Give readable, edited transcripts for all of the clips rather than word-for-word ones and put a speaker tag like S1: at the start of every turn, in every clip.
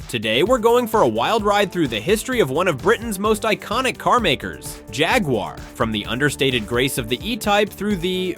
S1: Today we're going for a wild ride through the history of one of Britain's most iconic car makers, Jaguar. From the understated grace of the E-Type through the,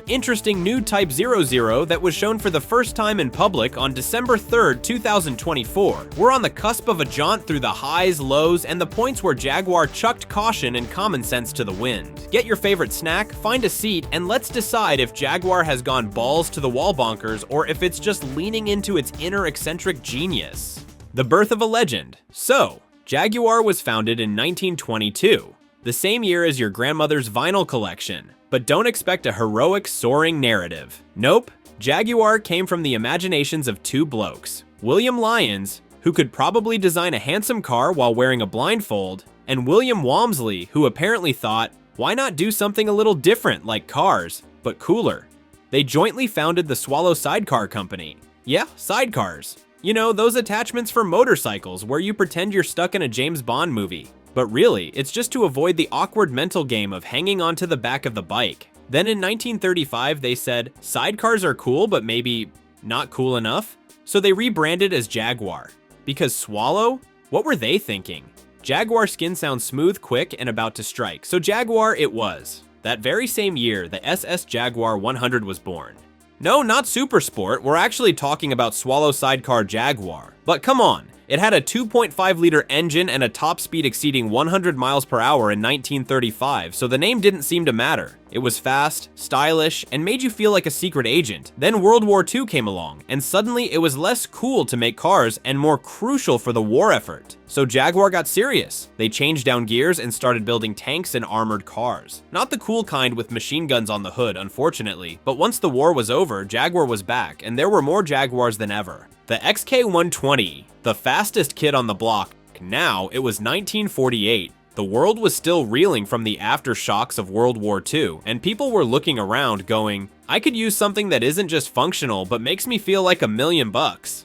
S1: interesting new Type 00 that was shown for the first time in public on December 3rd, 2024. We're on the cusp of a jaunt through the highs, lows, and the points where Jaguar chucked caution and common sense to the wind. Get your favorite snack, find a seat, and let's decide if Jaguar has gone balls to the wall bonkers or if it's just leaning into its inner eccentric genius. The birth of a legend. So, Jaguar was founded in 1922, the same year as your grandmother's vinyl collection. But don't expect a heroic, soaring narrative. Nope, Jaguar came from the imaginations of two blokes, William Lyons, who could probably design a handsome car while wearing a blindfold, and William Walmsley, who apparently thought, why not do something a little different like cars, but cooler? They jointly founded the Swallow Sidecar Company. Yeah, sidecars. You know, those attachments for motorcycles where you pretend you're stuck in a James Bond movie. But really, it's just to avoid the awkward mental game of hanging onto the back of the bike. Then in 1935, they said, sidecars are cool, but maybe not cool enough? So they rebranded as Jaguar. Because Swallow? What were they thinking? Jaguar skin sounds smooth, quick, and about to strike, so Jaguar it was. That very same year, the SS Jaguar 100 was born. No, not Super Sport, we're actually talking about Swallow Sidecar Jaguar. But come on, it had a 2.5-liter engine and a top speed exceeding 100 miles per hour in 1935, so the name didn't seem to matter. It was fast, stylish, and made you feel like a secret agent. Then World War II came along, and suddenly it was less cool to make cars and more crucial for the war effort. So Jaguar got serious. They changed down gears and started building tanks and armored cars. Not the cool kind with machine guns on the hood, unfortunately, but once the war was over, Jaguar was back, and there were more Jaguars than ever. The XK120, the fastest kid on the block. Now, it was 1948. The world was still reeling from the aftershocks of World War II, and people were looking around going, I could use something that isn't just functional but makes me feel like $1 million bucks.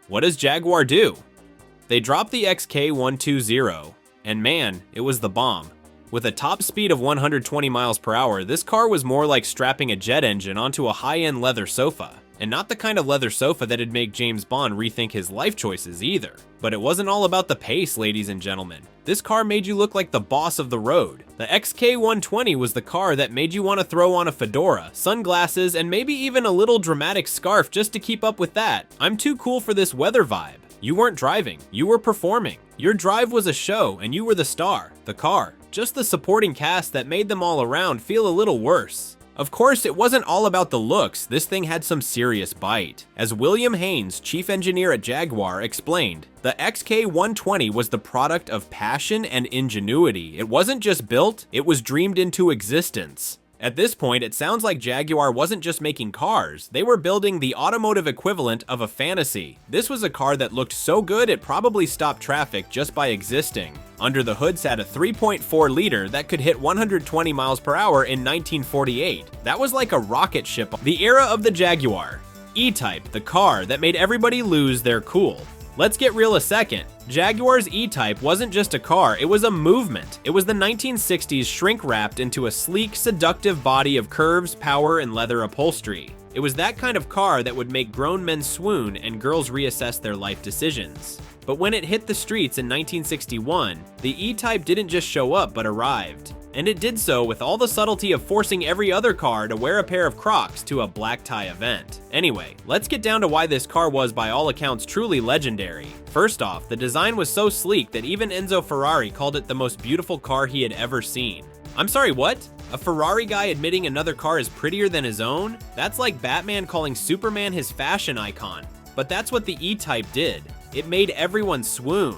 S1: What does Jaguar do? They dropped the XK120, and man, it was the bomb. With a top speed of 120 miles per hour, this car was more like strapping a jet engine onto a high-end leather sofa. And not the kind of leather sofa that'd make James Bond rethink his life choices either. But it wasn't all about the pace, ladies and gentlemen. This car made you look like the boss of the road. The XK120 was the car that made you want to throw on a fedora, sunglasses, and maybe even a little dramatic scarf just to keep up with that. I'm too cool for this weather vibe. You weren't driving, you were performing. Your drive was a show and you were the star, the car, just the supporting cast that made them all around feel a little worse. Of course, it wasn't all about the looks, this thing had some serious bite. As William Haynes, chief engineer at Jaguar, explained, the XK120 was the product of passion and ingenuity. It wasn't just built, it was dreamed into existence. At this point, it sounds like Jaguar wasn't just making cars, they were building the automotive equivalent of a fantasy. This was a car that looked so good it probably stopped traffic just by existing. Under the hood sat a 3.4-liter that could hit 120 miles per hour in 1948. That was like a rocket ship. The era of the Jaguar. E-Type, the car that made everybody lose their cool. Let's get real a second. Jaguar's E-Type wasn't just a car, it was a movement. It was the 1960s shrink-wrapped into a sleek, seductive body of curves, power, and leather upholstery. It was that kind of car that would make grown men swoon and girls reassess their life decisions. But when it hit the streets in 1961, the E-Type didn't just show up but arrived. And it did so with all the subtlety of forcing every other car to wear a pair of Crocs to a black tie event. Anyway, let's get down to why this car was by all accounts truly legendary. First off, the design was so sleek that even Enzo Ferrari called it the most beautiful car he had ever seen. I'm sorry, what? A Ferrari guy admitting another car is prettier than his own? That's like Batman calling Superman his fashion icon. But that's what the E-Type did. It made everyone swoon.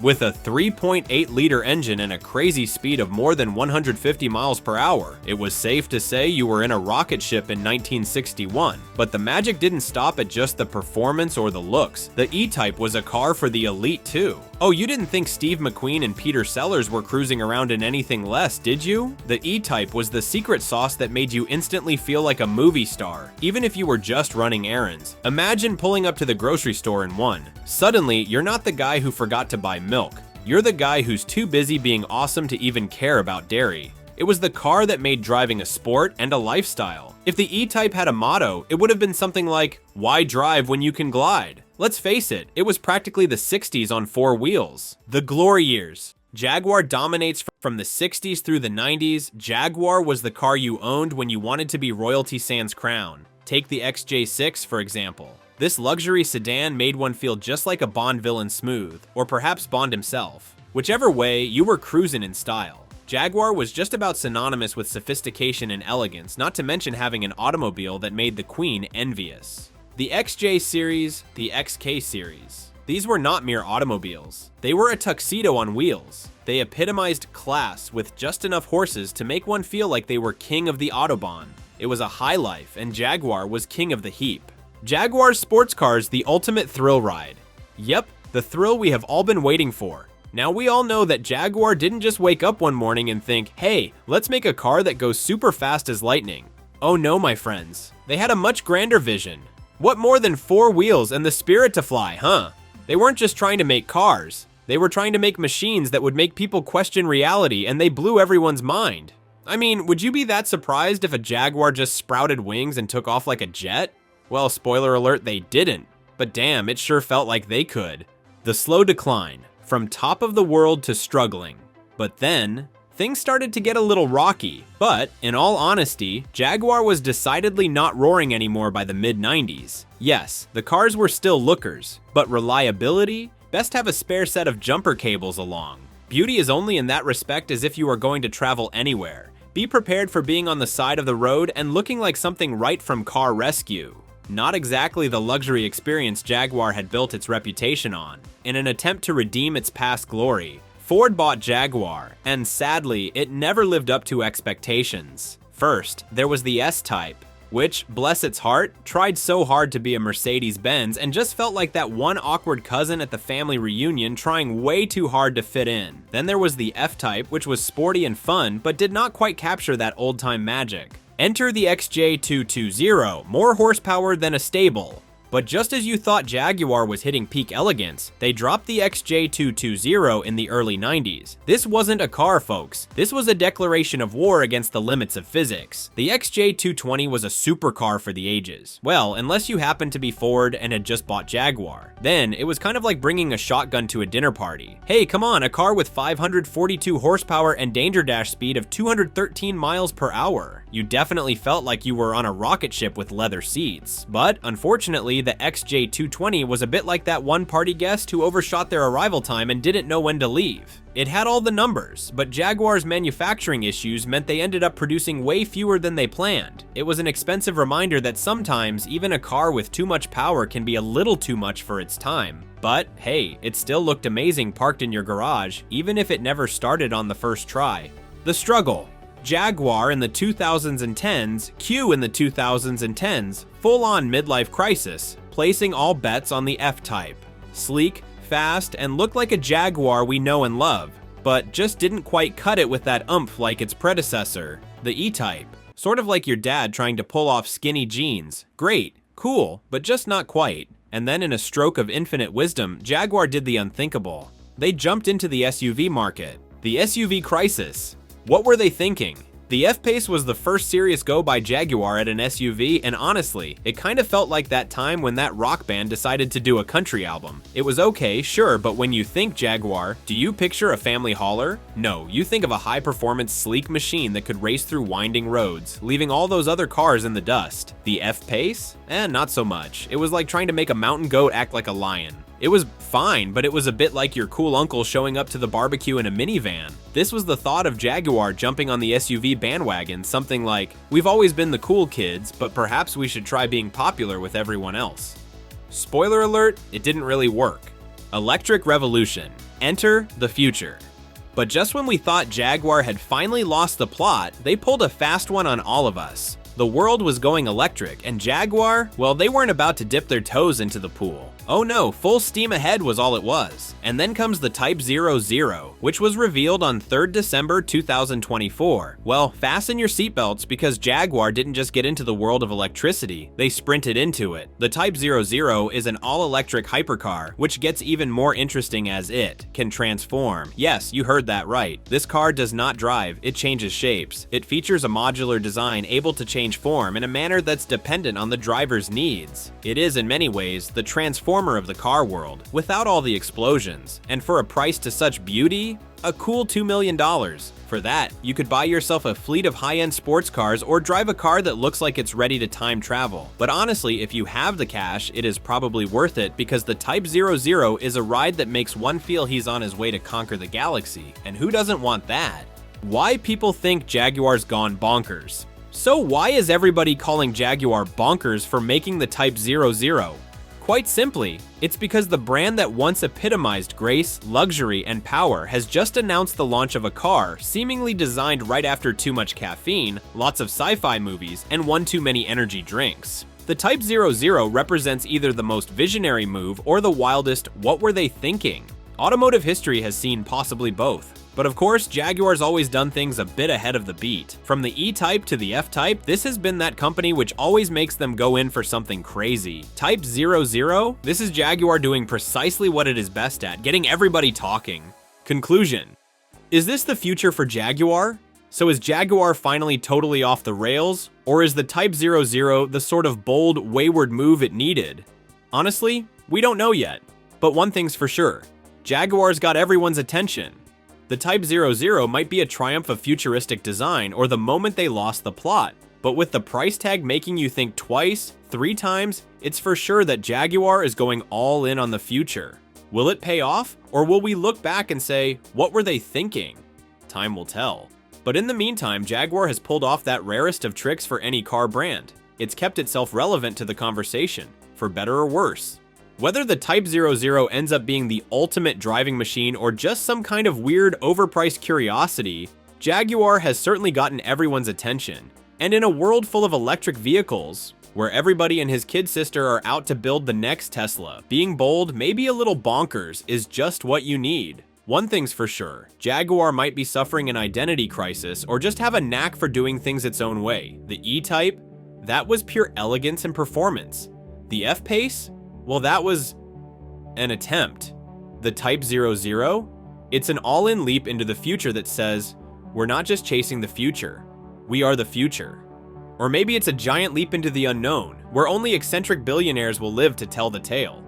S1: With a 3.8-liter engine and a crazy speed of more than 150 miles per hour, it was safe to say you were in a rocket ship in 1961. But the magic didn't stop at just the performance or the looks. The E-Type was a car for the elite too. Oh, you didn't think Steve McQueen and Peter Sellers were cruising around in anything less, did you? The E-Type was the secret sauce that made you instantly feel like a movie star, even if you were just running errands. Imagine pulling up to the grocery store in one. Suddenly, you're not the guy who forgot to buy milk. You're the guy who's too busy being awesome to even care about dairy. It was the car that made driving a sport and a lifestyle. If the E-Type had a motto, it would have been something like, why drive when you can glide? Let's face it, it was practically the 60s on four wheels. The glory years. Jaguar dominates from the 60s through the 90s. Jaguar was the car you owned when you wanted to be royalty sans crown. Take the XJ6, for example. This luxury sedan made one feel just like a Bond villain smooth, or perhaps Bond himself. Whichever way, you were cruising in style. Jaguar was just about synonymous with sophistication and elegance, not to mention having an automobile that made the Queen envious. The XJ series, the XK series. These were not mere automobiles. They were a tuxedo on wheels. They epitomized class with just enough horses to make one feel like they were king of the Autobahn. It was a high life, and Jaguar was king of the heap. Jaguar's sports cars, the ultimate thrill ride. Yep, the thrill we have all been waiting for. Now we all know that Jaguar didn't just wake up one morning and think, hey, let's make a car that goes super fast as lightning. Oh no, my friends. They had a much grander vision. What more than four wheels and the spirit to fly, huh? They weren't just trying to make cars. They were trying to make machines that would make people question reality, and they blew everyone's mind. I mean, would you be that surprised if a Jaguar just sprouted wings and took off like a jet? Well, spoiler alert, they didn't. But damn, it sure felt like they could. The slow decline, from top of the world to struggling. But then, things started to get a little rocky. But, in all honesty, Jaguar was decidedly not roaring anymore by the mid-90s. Yes, the cars were still lookers, but reliability? Best have a spare set of jumper cables along. Beauty is only in that respect as if you are going to travel anywhere. Be prepared for being on the side of the road and looking like something right from Car Rescue. Not exactly the luxury experience Jaguar had built its reputation on. In an attempt to redeem its past glory, Ford bought Jaguar, and sadly, it never lived up to expectations. First, there was the S-Type, which, bless its heart, tried so hard to be a Mercedes-Benz and just felt like that one awkward cousin at the family reunion trying way too hard to fit in. Then there was the F-Type, which was sporty and fun, but did not quite capture that old-time magic. Enter the XJ220, more horsepower than a stable. But just as you thought Jaguar was hitting peak elegance, they dropped the XJ220 in the early 90s. This wasn't a car, folks. This was a declaration of war against the limits of physics. The XJ220 was a supercar for the ages. Well, unless you happened to be Ford and had just bought Jaguar. Then, it was kind of like bringing a shotgun to a dinner party. Hey, come on, a car with 542 horsepower and danger dash speed of 213 miles per hour. You definitely felt like you were on a rocket ship with leather seats. But, unfortunately, the XJ220 was a bit like that one party guest who overshot their arrival time and didn't know when to leave. It had all the numbers, but Jaguar's manufacturing issues meant they ended up producing way fewer than they planned. It was an expensive reminder that sometimes even a car with too much power can be a little too much for its time. But hey, it still looked amazing parked in your garage, even if it never started on the first try. The struggle. Jaguar in the 2010s, Q in the 2010s, full-on midlife crisis, placing all bets on the F-Type. Sleek, fast, and looked like a Jaguar we know and love, but just didn't quite cut it with that oomph like its predecessor, the E-Type. Sort of like your dad trying to pull off skinny jeans. Great, cool, but just not quite. And then in a stroke of infinite wisdom, Jaguar did the unthinkable. They jumped into the SUV market. The SUV crisis. What were they thinking? The F-Pace was the first serious go by Jaguar at an SUV, and honestly, it kind of felt like that time when that rock band decided to do a country album. It was okay, sure, but when you think Jaguar, do you picture a family hauler? No, you think of a high-performance, sleek machine that could race through winding roads, leaving all those other cars in the dust. The F-Pace? Not so much. It was like trying to make a mountain goat act like a lion. It was fine, but it was a bit like your cool uncle showing up to the barbecue in a minivan. This was the thought of Jaguar jumping on the SUV bandwagon, something like, we've always been the cool kids, but perhaps we should try being popular with everyone else. Spoiler alert, it didn't really work. Electric revolution. Enter the future. But just when we thought Jaguar had finally lost the plot, they pulled a fast one on all of us. The world was going electric, and Jaguar, well, they weren't about to dip their toes into the pool. Oh no, full steam ahead was all it was. And then comes the Type 00, which was revealed on 3rd December 2024. Well, fasten your seatbelts because Jaguar didn't just get into the world of electricity, they sprinted into it. The Type 00 is an all-electric hypercar, which gets even more interesting as it can transform. Yes, you heard that right. This car does not drive, it changes shapes. It features a modular design able to change form in a manner that's dependent on the driver's needs. It is, in many ways, the transformer of the car world, without all the explosions. And for a price to such beauty, a cool $2 million. For that, you could buy yourself a fleet of high-end sports cars or drive a car that looks like it's ready to time travel. But honestly, if you have the cash, it is probably worth it because the Type 00 is a ride that makes one feel he's on his way to conquer the galaxy. And who doesn't want that? Why people think Jaguar's gone bonkers? So why is everybody calling Jaguar bonkers for making the Type 00? Quite simply, it's because the brand that once epitomized grace, luxury, and power has just announced the launch of a car seemingly designed right after too much caffeine, lots of sci-fi movies, and one too many energy drinks. The Type 00 represents either the most visionary move or the wildest "what were they thinking?" Automotive history has seen possibly both. But of course, Jaguar's always done things a bit ahead of the beat. From the E-Type to the F-Type, this has been that company which always makes them go in for something crazy. Type 00? This is Jaguar doing precisely what it is best at, getting everybody talking. Conclusion. Is this the future for Jaguar? So is Jaguar finally totally off the rails? Or is the Type 00 the sort of bold, wayward move it needed? Honestly, we don't know yet. But one thing's for sure, Jaguar's got everyone's attention. The Type 00 might be a triumph of futuristic design or the moment they lost the plot, but with the price tag making you think twice, 3 times, it's for sure that Jaguar is going all in on the future. Will it pay off, or will we look back and say, what were they thinking? Time will tell. But in the meantime, Jaguar has pulled off that rarest of tricks for any car brand. It's kept itself relevant to the conversation, for better or worse. Whether the Type 00 ends up being the ultimate driving machine or just some kind of weird overpriced curiosity, Jaguar has certainly gotten everyone's attention. And in a world full of electric vehicles, where everybody and his kid sister are out to build the next Tesla, being bold, maybe a little bonkers, is just what you need. One thing's for sure, Jaguar might be suffering an identity crisis or just have a knack for doing things its own way. The E-Type? That was pure elegance and performance. The F-Pace? Well, that was an attempt. The Type 00? It's an all-in leap into the future that says, we're not just chasing the future, we are the future. Or maybe it's a giant leap into the unknown, where only eccentric billionaires will live to tell the tale.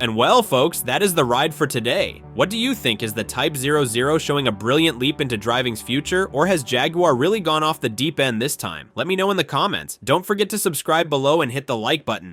S1: And well, folks, that is the ride for today. What do you think? Is the Type 00 showing a brilliant leap into driving's future, or has Jaguar really gone off the deep end this time? Let me know in the comments. Don't forget to subscribe below and hit the like button.